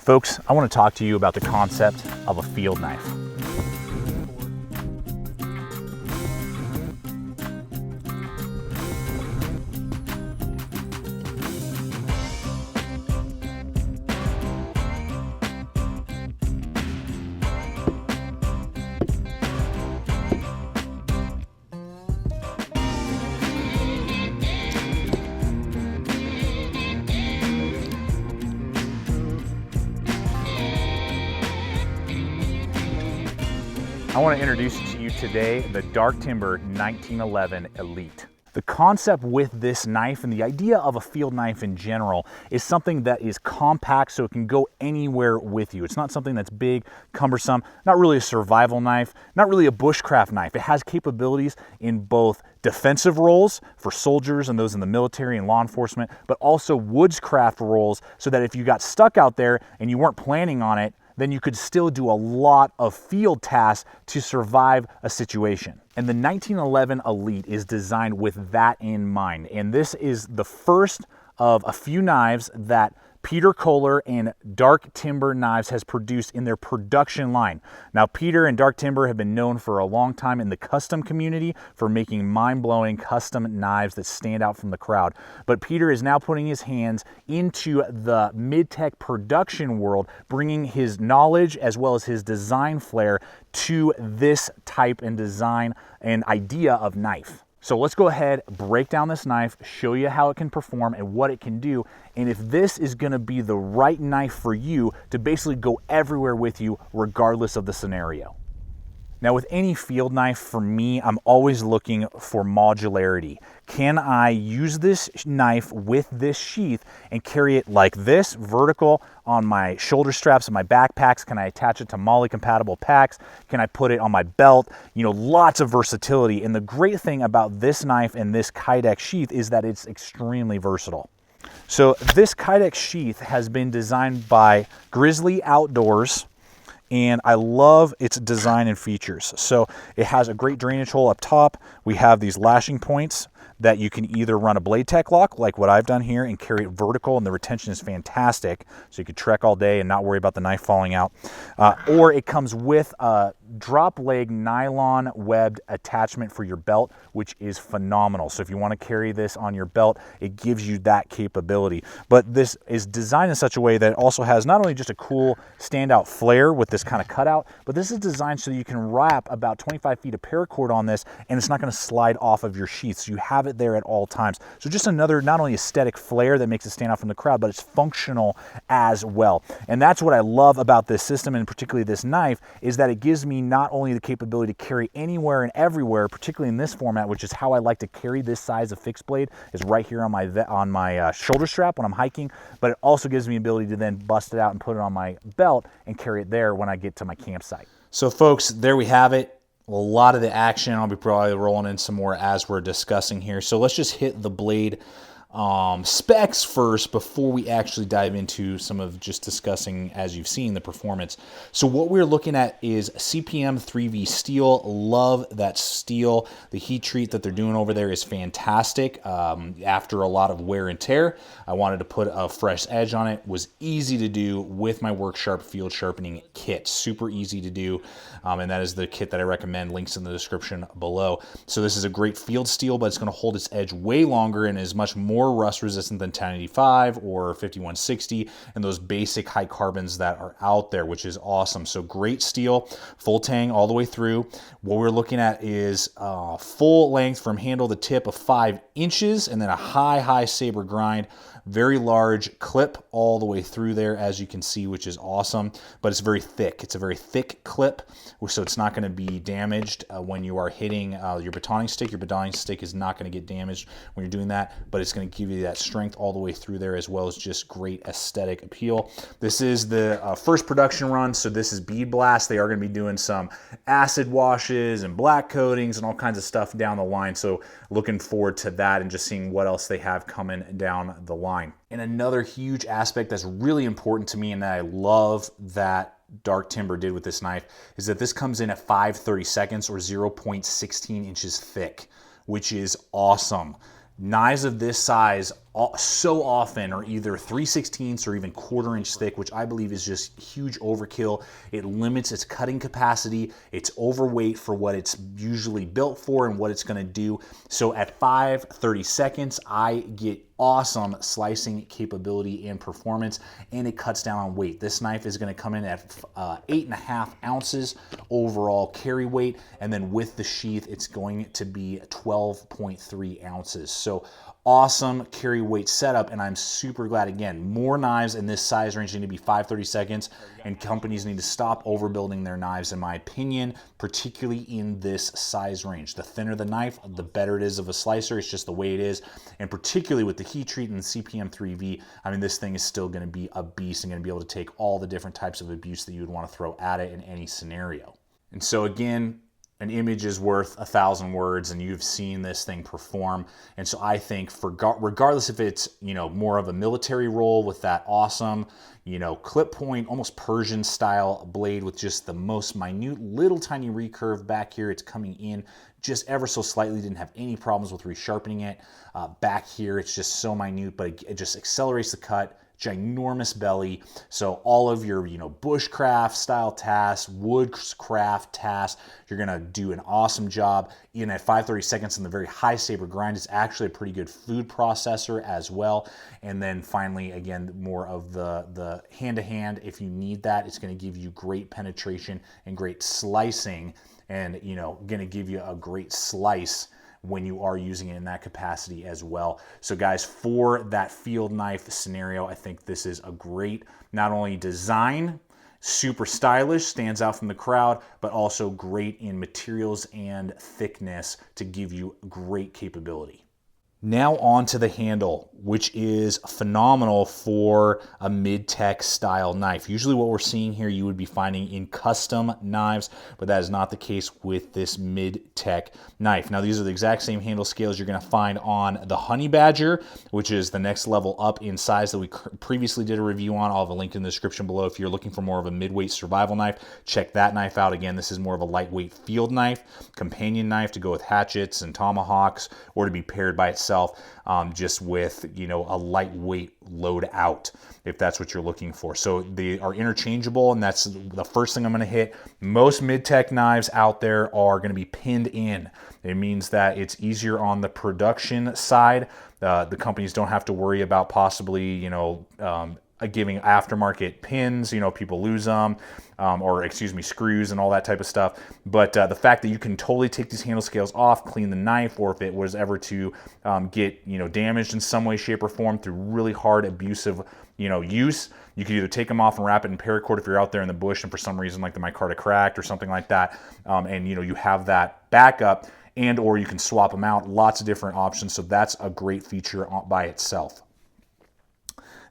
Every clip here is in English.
Folks, I want to talk to you about the concept of a field knife. I want to introduce to you today the Dark Timber 1911 Elite. The concept with this knife and the idea of a field knife in general is something that is compact so it can go anywhere with you. It's not something that's big, cumbersome, not really a survival knife, not really a bushcraft knife. It has capabilities in both defensive roles for soldiers and those in the military and law enforcement, but also woodscraft roles so that if you got stuck out there and you weren't planning on it, then you could still do a lot of field tasks to survive a situation. And the 1911 Elite is designed with that in mind. And this is the first of a few knives that Peter Kohler and Dark Timber Knives has produced in their production line. Now, Peter and Dark Timber have been known for a long time in the custom community for making mind-blowing custom knives that stand out from the crowd. But Peter is now putting his hands into the mid-tech production world, bringing his knowledge as well as his design flair to this type and design and idea of knife. So let's go ahead, break down this knife, show you how it can perform and what it can do, and if this is gonna be the right knife for you to basically go everywhere with you regardless of the scenario. Now with any field knife, for me, I'm always looking for modularity. Can I use this knife with this sheath and carry it like this, vertical on my shoulder straps and my backpacks? Can I attach it to MOLLE compatible packs? Can I put it on my belt? You know, lots of versatility. And the great thing about this knife and this Kydex sheath is that it's extremely versatile. So this Kydex sheath has been designed by Grizzly Outdoors, and I love its design and features. So it has a great drainage hole up top. We have these lashing points that you can either run a BLADEHQ lock like what I've done here and carry it vertical, and the retention is fantastic, so you could trek all day and not worry about the knife falling out. Or it comes with a drop leg nylon webbed attachment for your belt, which is phenomenal. So if you want to carry this on your belt, it gives you that capability. But this is designed in such a way that it also has not only just a cool standout flare with this kind of cutout, but this is designed so that you can wrap about 25 feet of paracord on this and it's not going to slide off of your sheath. So you have it there at all times. So just another not only aesthetic flair that makes it stand out from the crowd, but it's functional as well. And that's what I love about this system, and particularly this knife, is that it gives me not only the capability to carry anywhere and everywhere, particularly in this format, which is how I like to carry this size of fixed blade, is right here on my shoulder strap when I'm hiking, but it also gives me the ability to then bust it out and put it on my belt and carry it there when I get to my campsite. So folks, there we have it. A lot of the action. I'll be probably rolling in some more as we're discussing here. So let's just hit the blade specs first before we actually dive into some of just discussing, as you've seen, the performance. So what we're looking at is CPM 3V steel. Love that steel. The heat treat that they're doing over there is fantastic. After a lot of wear and tear, I wanted to put a fresh edge on it. Was easy to do with my Work Sharp field sharpening kit. Super easy to do, and that is the kit that I recommend. Links in the description below. So this is a great field steel, but it's going to hold its edge way longer and is much more rust resistant than 1085 or 5160 and those basic high carbons that are out there, which is awesome. So great steel, full tang all the way through. What we're looking at is full length from handle to tip of 5 inches, and then a high saber grind. Very large clip all the way through there, as you can see, which is awesome, but it's very thick. It's a very thick clip, so it's not going to be damaged when you are hitting your batoning stick. Your batoning stick is not going to get damaged when you're doing that, but it's going to give you that strength all the way through there, as well as just great aesthetic appeal. This is the first production run, so this is bead blast. They are going to be doing some acid washes and black coatings and all kinds of stuff down the line, so looking forward to that and just seeing what else they have coming down the line. And another huge aspect that's really important to me, and that I love that Dark Timber did with this knife, is that this comes in at 5/32 or 0.16 inches thick, which is awesome. Knives of this size so often are either 3/16 or even 1/4 inch thick, which I believe is just huge overkill. It limits its cutting capacity. It's overweight for what it's usually built for and what it's going to do. So at 5/30 seconds, I get awesome slicing capability and performance, and it cuts down on weight. This knife is going to come in at 8.5 ounces overall carry weight, and then with the sheath, it's going to be 12.3 ounces. So awesome carry weight setup, and I'm super glad. Again, more knives in this size range need to be 5/30 seconds, and companies need to stop overbuilding their knives, in my opinion, particularly in this size range. The thinner the knife, the better it is of a slicer. It's just the way it is, and particularly with the heat treat and the CPM 3V, I mean, this thing is still going to be a beast and going to be able to take all the different types of abuse that you would want to throw at it in any scenario. And so again, an image is worth 1,000 words, and you've seen this thing perform. And so I think, regardless if it's, you know, more of a military role with that awesome, you know, clip point, almost Persian style blade with just the most minute little tiny recurve back here, it's coming in just ever so slightly, didn't have any problems with resharpening it. Back here, it's just so minute, but it just accelerates the cut. Ginormous belly, so all of your, you know, bushcraft style tasks, woodcraft tasks, you're gonna do an awesome job. Even at 5/30 seconds in the very high saber grind, it's actually a pretty good food processor as well. And then finally, again, more of the hand-to-hand. If you need that, it's gonna give you great penetration and great slicing, and, you know, gonna give you a great slice when you are using it in that capacity as well. So guys, for that field knife scenario, I think this is a great, not only design, super stylish, stands out from the crowd, but also great in materials and thickness to give you great capability. Now on to the handle, which is phenomenal for a mid-tech style knife. Usually what we're seeing here you would be finding in custom knives, but that is not the case with this mid-tech knife. Now these are the exact same handle scales you're going to find on the Honey Badger, which is the next level up in size that we previously did a review on. I'll have a link in the description below. If you're looking for more of a mid-weight survival knife, check that knife out. Again, this is more of a lightweight field knife, companion knife to go with hatchets and tomahawks, or to be paired by itself, just with, you know, a lightweight load out, if that's what you're looking for. So they are interchangeable, and that's the first thing I'm going to hit. Most mid-tech knives out there are going to be pinned in. It means that it's easier on the production side. The companies don't have to worry about possibly, you know, giving aftermarket pins, you know, people lose them, or excuse me, screws and all that type of stuff. But the fact that you can totally take these handle scales off, clean the knife, or if it was ever to get, you know, damaged in some way, shape, or form through really hard, abusive, you know, use, you could either take them off and wrap it in paracord if you're out there in the bush and for some reason like the micarta cracked or something like that, and, you know, you have that backup, and or you can swap them out. Lots of different options, so that's a great feature by itself.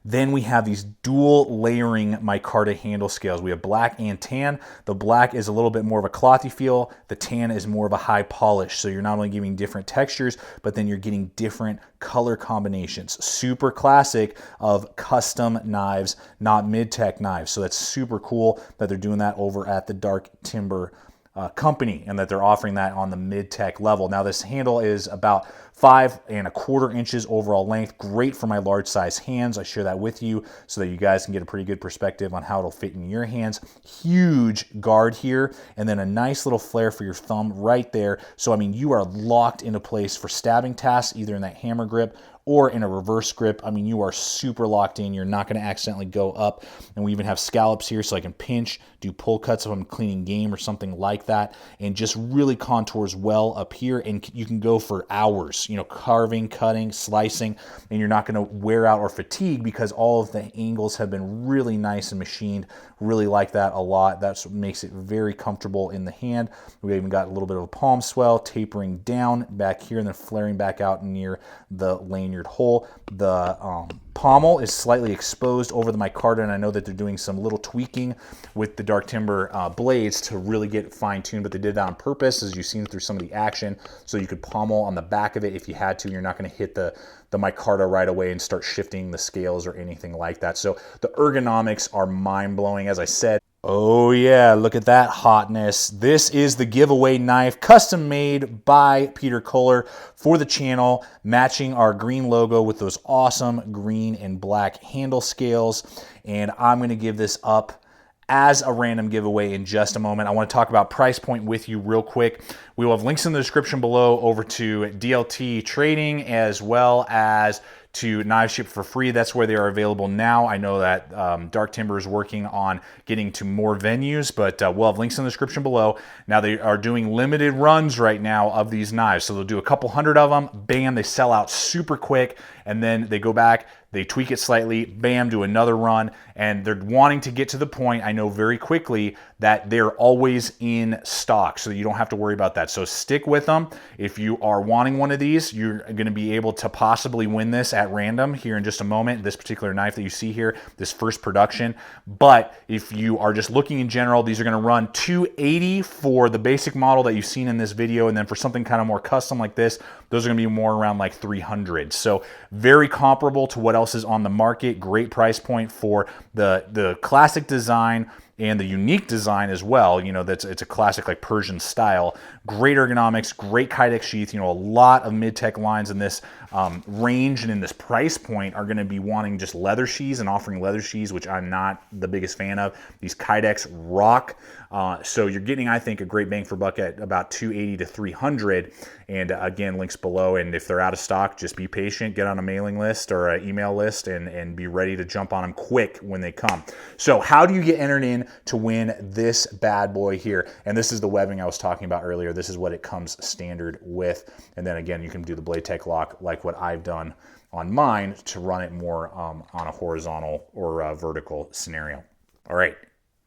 Then we have these dual layering micarta handle scales. We have black and tan. The black is a little bit more of a clothy feel. The tan is more of a high polish. So you're not only getting different textures, but then you're getting different color combinations. Super classic of custom knives, not mid-tech knives. So that's super cool that they're doing that over at the Dark Timber company, and that they're offering that on the mid-tech level. Now this handle is about 5¼ inches overall length. Great for my large size hands. I share that with you so that you guys can get a pretty good perspective on how it'll fit in your hands. Huge guard here, and then a nice little flare for your thumb right there. So I mean, you are locked into place for stabbing tasks, either in that hammer grip or in a reverse grip. I mean, you are super locked in. You're not going to accidentally go up. And we even have scallops here so I can pinch, do pull cuts if I'm cleaning game or something like that, and just really contours well up here. And you can go for hours, you know, carving, cutting, slicing, and you're not going to wear out or fatigue because all of the angles have been really nice and machined. Really like that a lot. That's what makes it very comfortable in the hand. We even got a little bit of a palm swell tapering down back here and then flaring back out near the lanyard hole. The pommel is slightly exposed over the micarta, and I know that they're doing some little tweaking with the Dark Timber blades to really get fine-tuned, but they did that on purpose, as you've seen through some of the action, so you could pommel on the back of it if you had to. You're not going to hit the micarta right away and start shifting the scales or anything like that. So the ergonomics are mind-blowing. As I said, Oh yeah, look at that hotness. This is the giveaway knife, custom made by Peter Kohler for the channel, matching our green logo with those awesome green and black handle scales. And I'm gonna give this up as a random giveaway in just a moment. I want to talk about price point with you real quick. We will have links in the description below over to DLT Trading as well as to Knives Ship for Free. That's where they are available now. I know that Dark Timber is working on getting to more venues, but we'll have links in the description below. Now they are doing limited runs right now of these knives. So they'll do a couple hundred of them, bam, they sell out super quick, and then they go back, they tweak it slightly, bam, do another run, and they're wanting to get to the point, I know very quickly, that they're always in stock, so you don't have to worry about that. So stick with them. If you are wanting one of these, you're gonna be able to possibly win this at random here in just a moment, this particular knife that you see here, this first production. But if you are just looking in general, these are gonna run $280 for the basic model that you've seen in this video, and then for something kind of more custom like this, those are gonna be more around like $300. So very comparable to what else is on the market. Great price point for the classic design and the unique design as well. You know, it's a classic like Persian style. Great ergonomics, great kydex sheath. You know, a lot of mid-tech lines in this range and in this price point are going to be wanting just leather sheaths and offering leather sheaths, which I'm not the biggest fan of. These kydex rock. So you're getting, I think, a great bang for buck at about $280 to $300. And again, links below. And if they're out of stock, just be patient, get on a mailing list or an email list, and be ready to jump on them quick when they come. So how do you get entered in to win this bad boy here? And this is the webbing I was talking about earlier. This is what it comes standard with. And then again, you can do the BLADEHQ lock like what I've done on mine to run it more on a horizontal or a vertical scenario. All right.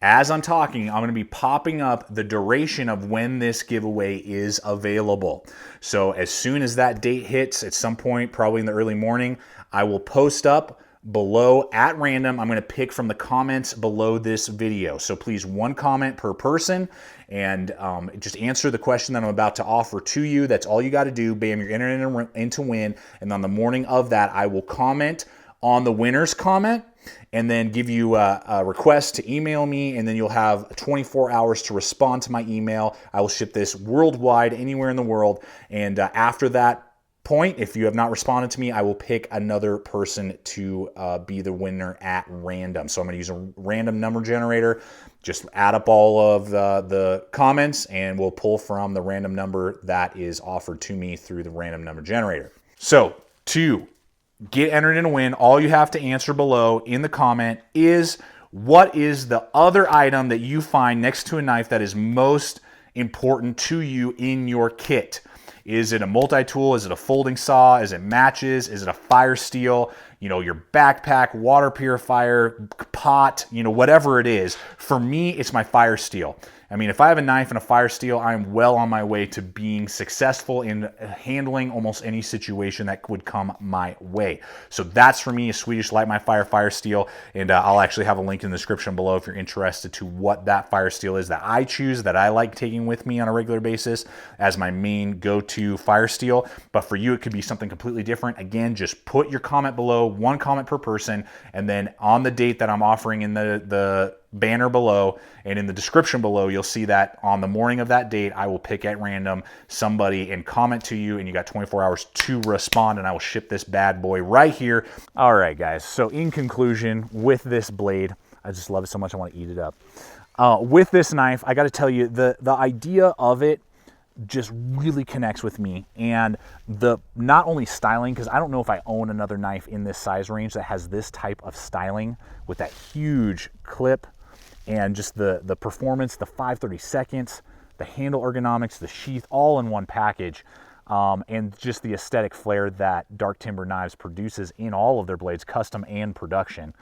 As I'm talking, I'm going to be popping up the duration of when this giveaway is available. So as soon as that date hits at some point, probably in the early morning, I will post up below at random. I'm going to pick from the comments below this video. So please, one comment per person, and just answer the question that I'm about to offer to you. That's all you got to do. Bam, you're entering in to win. And on the morning of that, I will comment on the winner's comment and then give you a request to email me, and then you'll have 24 hours to respond to my email. I will ship this worldwide, anywhere in the world. And after that point, if you have not responded to me, I will pick another person to be the winner at random. So I'm going to use a random number generator. Just add up all of the comments, and we'll pull from the random number that is offered to me through the random number generator. So to get entered in a win, all you have to answer below in the comment is, what is the other item that you find next to a knife that is most important to you in your kit? Is it a multi-tool? Is it a folding saw? Is it matches? Is it a fire steel? You know, your backpack, water purifier, pot, you know, whatever it is. For me, it's my fire steel. I mean, if I have a knife and a fire steel, I'm well on my way to being successful in handling almost any situation that would come my way. So that's for me a Swedish Light My Fire steel, and I'll actually have a link in the description below if you're interested to what that fire steel is that I choose, that I like taking with me on a regular basis as my main go-to fire steel. But for you, it could be something completely different. Again, just put your comment below, one comment per person, and then on the date that I'm offering in the banner below and in the description below, you'll see that on the morning of that date, I will pick at random somebody and comment to you, and you got 24 hours to respond, and I will ship this bad boy right here. All right, guys. So in conclusion, with this blade, I just love it so much I want to eat it up. With this knife, I got to tell you, the idea of it just really connects with me, and the not only styling, because I don't know if I own another knife in this size range that has this type of styling with that huge clip, and just the performance, the 5/32, the handle ergonomics, the sheath, all in one package, and just the aesthetic flair that Dark Timber Knives produces in all of their blades, custom and production.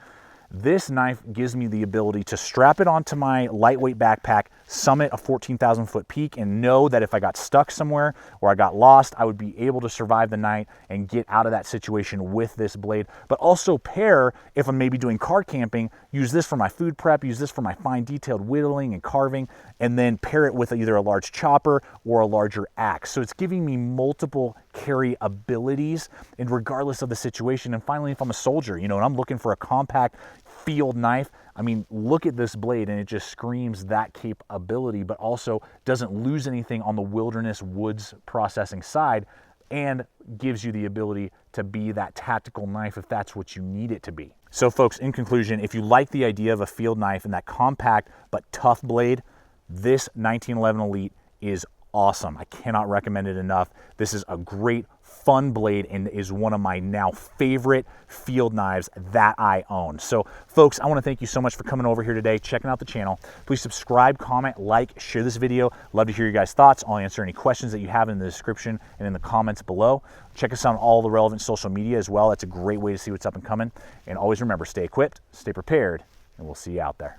This knife gives me the ability to strap it onto my lightweight backpack, summit a 14,000-foot peak, and know that if I got stuck somewhere or I got lost, I would be able to survive the night and get out of that situation with this blade. But also pair, if I'm maybe doing car camping, use this for my food prep, use this for my fine detailed whittling and carving, and then pair it with either a large chopper or a larger axe. So it's giving me multiple carry abilities, and regardless of the situation. And finally, if I'm a soldier, you know, and I'm looking for a compact, field knife. I mean, look at this blade and it just screams that capability, but also doesn't lose anything on the wilderness woods processing side, and gives you the ability to be that tactical knife if that's what you need it to be. So folks, in conclusion, if you like the idea of a field knife and that compact but tough blade, this 1911 Elite is awesome. I cannot recommend it enough. This is a great, fun blade and is one of my now favorite field knives that I own. So folks, I want to thank you so much for coming over here today, checking out the channel. Please subscribe, comment, like, share this video. Love to hear your guys' thoughts. I'll answer any questions that you have in the description and in the comments below. Check us out on all the relevant social media as well. That's a great way to see what's up and coming. And always remember, stay equipped, stay prepared, and we'll see you out there.